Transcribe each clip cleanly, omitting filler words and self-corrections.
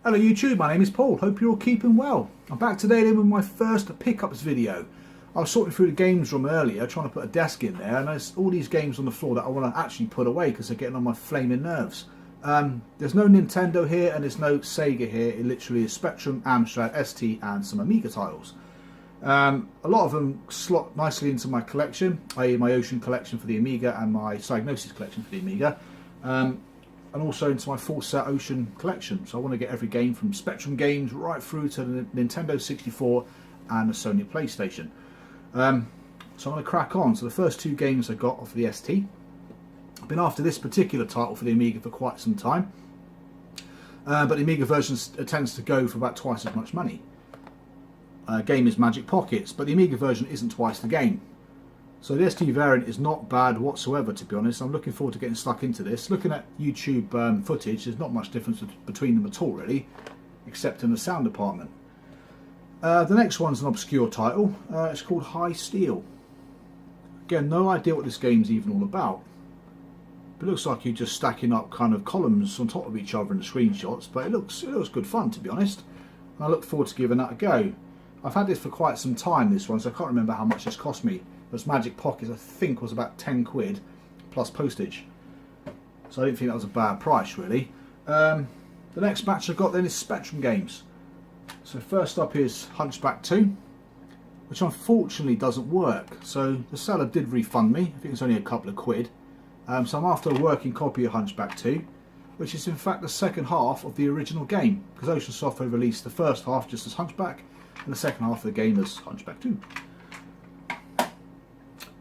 Hello YouTube, my name is Paul, hope you're all keeping well. I'm back today then with my first pickups video. I was sorting through the games room earlier trying to put a desk in there, and there's all these games on the floor that I want to actually put away because they're getting on my flaming nerves. There's no Nintendo here and there's no Sega here, it literally is Spectrum, Amstrad, ST and some Amiga titles. A lot of them slot nicely into my collection, i.e. my Ocean collection for the Amiga and my Psygnosis collection for the Amiga. And also into my full set Ocean collection. So I want to get every game from Spectrum games right through to the Nintendo 64 and the Sony PlayStation. So I'm going to crack on. So the first two games I got off the ST. I've been after this particular title for the Amiga for quite some time. But the Amiga version tends to go for about twice as much money. Game is Magic Pockets, but the Amiga version isn't twice the game. So the ST variant is not bad whatsoever, to be honest. I'm looking forward to getting stuck into this. Looking at YouTube footage, there's not much difference between them at all, really, except in the sound department. The next one's an obscure title. It's called High Steel. Again, no idea what this game's even all about. It looks like you're just stacking up kind of columns on top of each other in the screenshots, but it looks good fun, to be honest. And I look forward to giving that a go. I've had this for quite some time, this one, so I can't remember how much this cost me. This Magic Pockets, I think, was about 10 quid plus postage. So I didn't think that was a bad price, really. The next batch I've got then is Spectrum games. So first up is Hunchback 2, which unfortunately doesn't work. So the seller did refund me. I think it's only a couple of quid. So I'm after a working copy of Hunchback 2, which is in fact the second half of the original game, because Ocean Software released the first half just as Hunchback, and the second half of the game as Hunchback 2.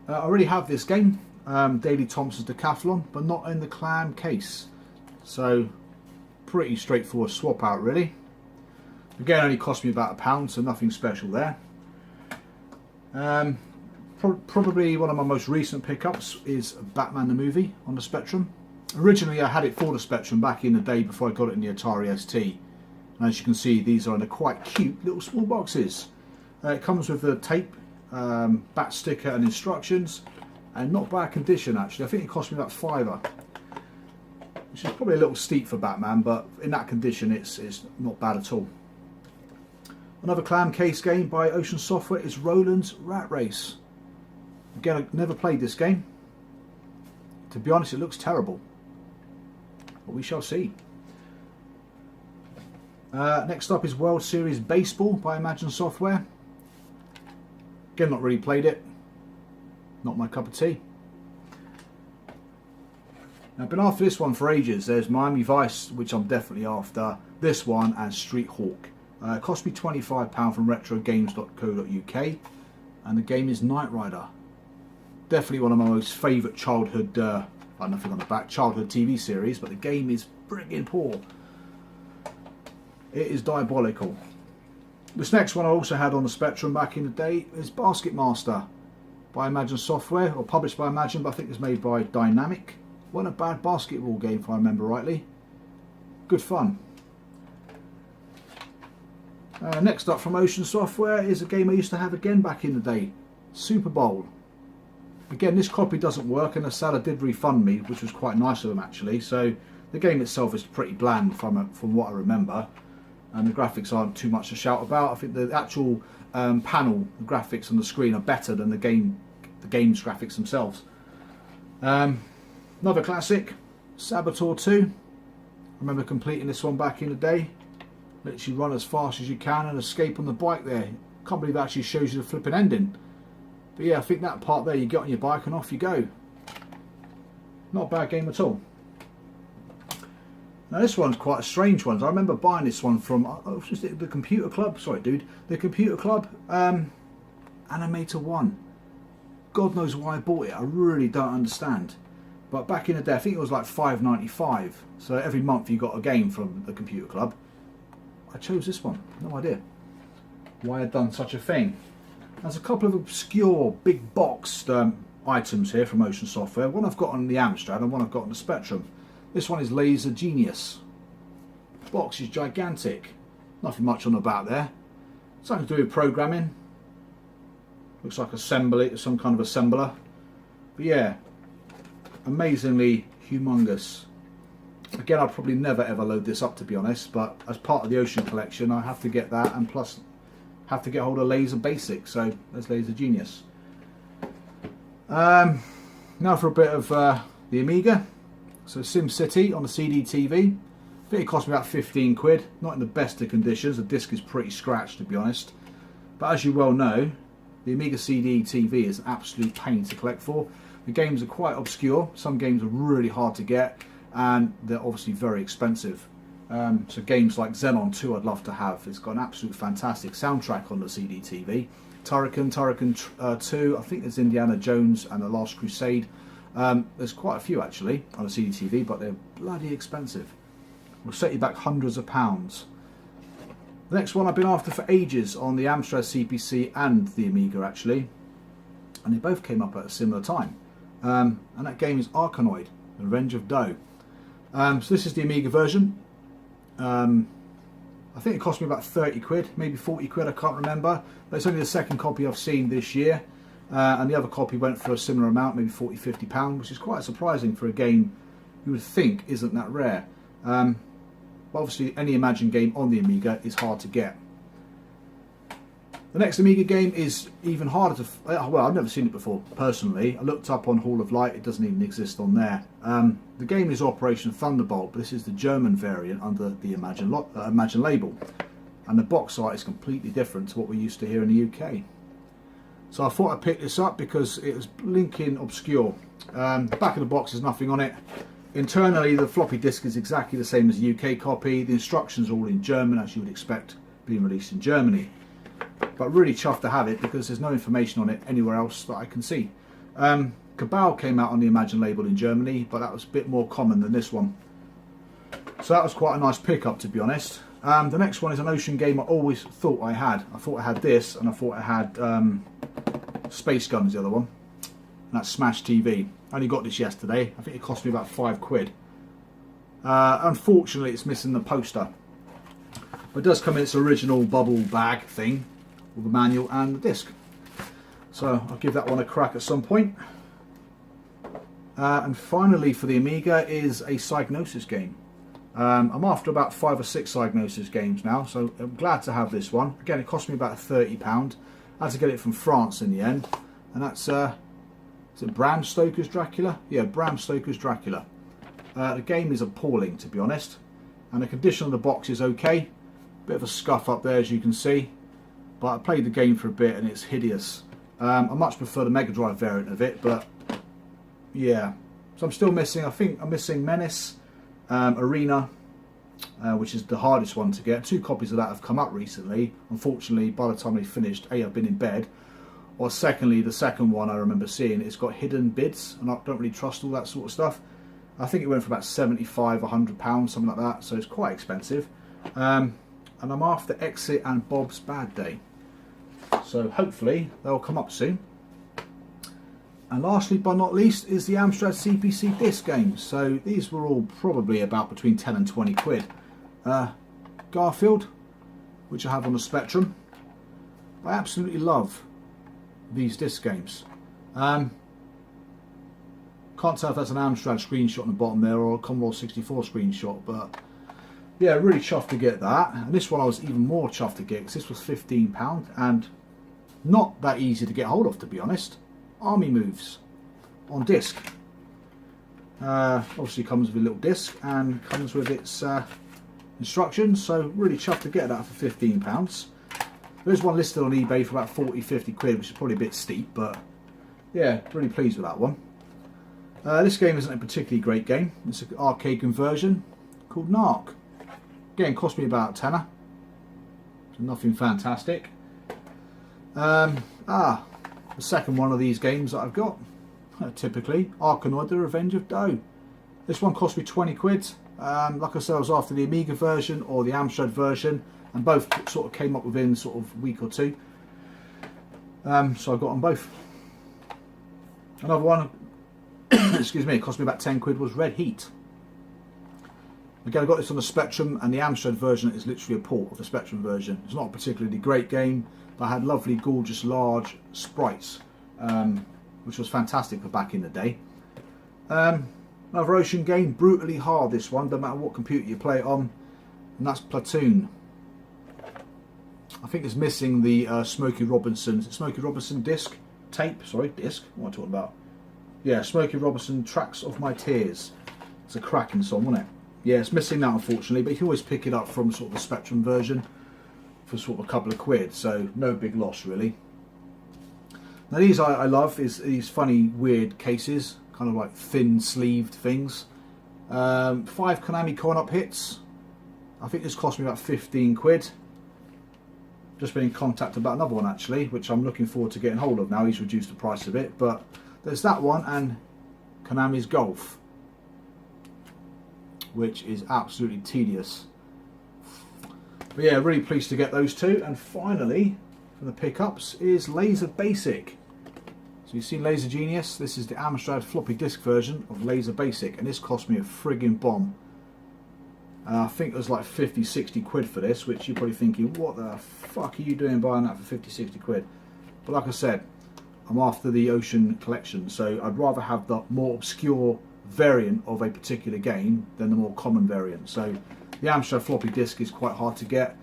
I already have this game, Daley Thompson's Decathlon, but not in the clam case. So, pretty straightforward swap out, really. Again, only cost me about £1, so nothing special there. Probably one of my most recent pickups is Batman the Movie on the Spectrum. Originally, I had it for the Spectrum back in the day before I got it in the Atari ST. And as you can see, these are in a quite cute little small boxes. It comes with the tape, bat sticker and instructions, and not bad condition actually. I think it cost me about £5, which is probably a little steep for Batman, but in that condition it's not bad at all. Another clam case game by Ocean Software is Roland's Rat Race. Again, I've never played this game. To be honest, it looks terrible, but we shall see. Next up is World Series Baseball by Imagine Software. Again, not really played it. Not my cup of tea. Now, I've been after this one for ages. There's Miami Vice, which I'm definitely after. This one and Street Hawk. It cost me £25 from retrogames.co.uk, and the game is Knight Rider. Definitely one of my most favourite childhood, nothing on the back, childhood TV series, but the game is friggin' poor. It is diabolical. This next one I also had on the Spectrum back in the day is Basket Master by Imagine Software, or published by Imagine, but I think it's made by Dynamic. Wasn't a bad basketball game if I remember rightly. Good fun. Next up from Ocean Software is a game I used to have again back in the day, Super Bowl. Again, this copy doesn't work and the seller did refund me, which was quite nice of them actually. So the game itself is pretty bland from what I remember. And the graphics aren't too much to shout about. I think the actual panel, the graphics on the screen are better than the game's graphics themselves. Another classic, Saboteur 2. I remember completing this one back in the day. Literally run as fast as you can and escape on the bike there. Can't believe it actually shows you the flipping ending. But yeah, I think that part there, you get on your bike and off you go. Not a bad game at all. Now this one's quite a strange one. I remember buying this one from the Computer Club. Sorry, dude, the Computer Club, Animator 1. God knows why I bought it. I really don't understand. But back in the day, I think it was like £5.95. So every month you got a game from the Computer Club. I chose this one. No idea why I'd done such a thing. There's a couple of obscure big boxed items here from Ocean Software. One I've got on the Amstrad and one I've got on the Spectrum. This one is Laser Genius. The box is gigantic. Nothing much on the back there. Something to do with programming. Looks like assembly, some kind of assembler. But yeah, amazingly humongous. Again, I'd probably never ever load this up, to be honest, but as part of the Ocean collection I have to get that, and plus have to get hold of Laser Basic, so there's Laser Genius. Now for a bit of the Amiga. So Sim City on the CD TV. I think it cost me about 15 quid, not in the best of conditions. The disc is pretty scratched, to be honest, but as you well know, the Amiga CD TV is an absolute pain to collect for. The games are quite obscure, some games are really hard to get, and they're obviously very expensive. So games like Xenon 2 I'd love to have. It's got an absolute fantastic soundtrack on the CD TV. Turrican 2, I think there's Indiana Jones and The Last Crusade. There's quite a few actually on the CD TV, but they're bloody expensive. Will set you back hundreds of pounds. The next one I've been after for ages on the Amstrad CPC and the Amiga actually, and they both came up at a similar time. And that game is Arkanoid, The Revenge of Doe. So this is the Amiga version. I think it cost me about 30 quid, maybe 40 quid, I can't remember. But it's only the second copy I've seen this year. And the other copy went for a similar amount, maybe 40, 50 pounds, which is quite surprising for a game you would think isn't that rare. But obviously any Imagine game on the Amiga is hard to get. The next Amiga game is even harder to... well, I've never seen it before, personally. I looked up on Hall of Light, it doesn't even exist on there. The game is Operation Thunderbolt, but this is the German variant under the Imagine label. And the box art is completely different to what we're used to here in the UK. So I thought I'd pick this up because it was blinking obscure. The back of the box has nothing on it. Internally, the floppy disk is exactly the same as the UK copy. The instructions are all in German, as you would expect, being released in Germany. But really chuffed to have it because there's no information on it anywhere else that I can see. Cabal came out on the Imagine label in Germany, but that was a bit more common than this one. So that was quite a nice pickup, to be honest. The next one is an Ocean game I always thought I had. I thought I had this, and I thought I had Space Guns, the other one. And that's Smash TV. I only got this yesterday. I think it cost me about 5 quid. Unfortunately, it's missing the poster. But it does come in its original bubble bag thing with the manual and the disc. So I'll give that one a crack at some point. And finally for the Amiga is a Psygnosis game. I'm after about 5 or 6 Psygnosis games now, so I'm glad to have this one. Again, it cost me about £30. I had to get it from France in the end, and that's is it Bram Stoker's Dracula? Yeah, Bram Stoker's Dracula. The game is appalling, to be honest, and the condition of the box is okay. Bit of a scuff up there, as you can see, but I played the game for a bit and it's hideous. I much prefer the Mega Drive variant of it, but yeah. So I'm still missing, I think I'm missing Menace, Arena, which is the hardest one to get. 2 copies of that have come up recently. Unfortunately, by the time they finished, A, I've been in bed, or secondly, the second one I remember seeing, it's got hidden bids, and I don't really trust all that sort of stuff. I think it went for about £75, £100, something like that, so it's quite expensive. And I'm after Exit and Bob's Bad Day. So hopefully they'll come up soon. And lastly but not least is the Amstrad CPC disc games. So these were all probably about between 10 and 20 quid. Garfield, which I have on the Spectrum. I absolutely love these disc games. Can't tell if that's an Amstrad screenshot on the bottom there or a Commodore 64 screenshot, but yeah, really chuffed to get that. And this one I was even more chuffed to get because this was £15 and not that easy to get hold of, to be honest. Army Moves on disc. Obviously comes with a little disc and comes with its instructions, so really chuffed to get that for £15. There's one listed on eBay for about 40, 50 quid, which is probably a bit steep, but yeah, really pleased with that one. This game isn't a particularly great game. It's an arcade conversion called Narc. Again, cost me about a tenner. So nothing fantastic. The second one of these games that I've got, typically, Arkanoid, The Revenge of Doe. This one cost me 20 quid. Like I said, I was after the Amiga version or the Amstrad version, and both sort of came up within sort of a week or two. So I got them both. Another one, excuse me, it cost me about 10 quid, was Red Heat. Again, I got this on the Spectrum, and the Amstrad version is literally a port of the Spectrum version. It's not a particularly great game, but I had lovely, gorgeous, large sprites, which was fantastic for back in the day. Another Ocean game, brutally hard this one, no matter what computer you play it on, and that's Platoon. I think it's missing the Smokey Robinson disc, tape, sorry, disc, what am I talking about? Yeah, Smokey Robinson, Tracks of My Tears. It's a cracking song, wasn't it? Yeah, it's missing that unfortunately, but you can always pick it up from sort of the Spectrum version for sort of a couple of quid, so no big loss really. Now these I love, is these funny weird cases, kind of like thin sleeved things. 5 Konami coin-op hits. I think this cost me about 15 quid. Just been in contact about another one actually, which I'm looking forward to getting hold of now. He's reduced the price a bit, but there's that one and Konami's Golf, which is absolutely tedious. But yeah, really pleased to get those two. And finally, from the pickups, is Laser Basic. So you've seen Laser Genius. This is the Amstrad floppy disk version of Laser Basic, and this cost me a friggin' bomb. I think it was like 50-60 quid for this, which you're probably thinking, what the fuck are you doing buying that for 50-60 quid? But like I said, I'm after the Ocean collection, so I'd rather have the more obscure variant of a particular game than the more common variant. So the Amstrad floppy disk is quite hard to get.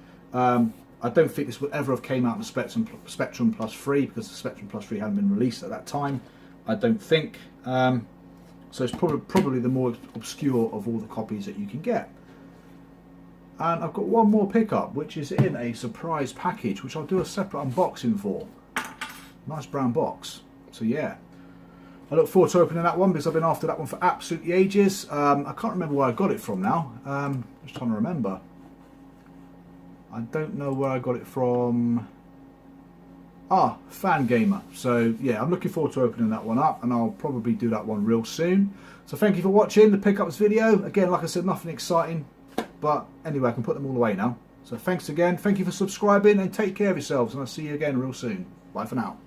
I don't think this would ever have came out in the Spectrum Plus 3, because the Spectrum Plus 3 hadn't been released at that time, I don't think. So it's probably the more obscure of all the copies that you can get. And I've got one more pickup, which is in a surprise package, which I'll do a separate unboxing for. Nice brown box. So yeah, I look forward to opening that one, because I've been after that one for absolutely ages. I can't remember where I got it from now. Just trying to remember. I don't know where I got it from. Fangamer. So yeah, I'm looking forward to opening that one up, and I'll probably do that one real soon. So thank you for watching the pickups video. Again, like I said, nothing exciting, but anyway, I can put them all away now. So thanks again, thank you for subscribing, and take care of yourselves, and I'll see you again real soon. Bye for now.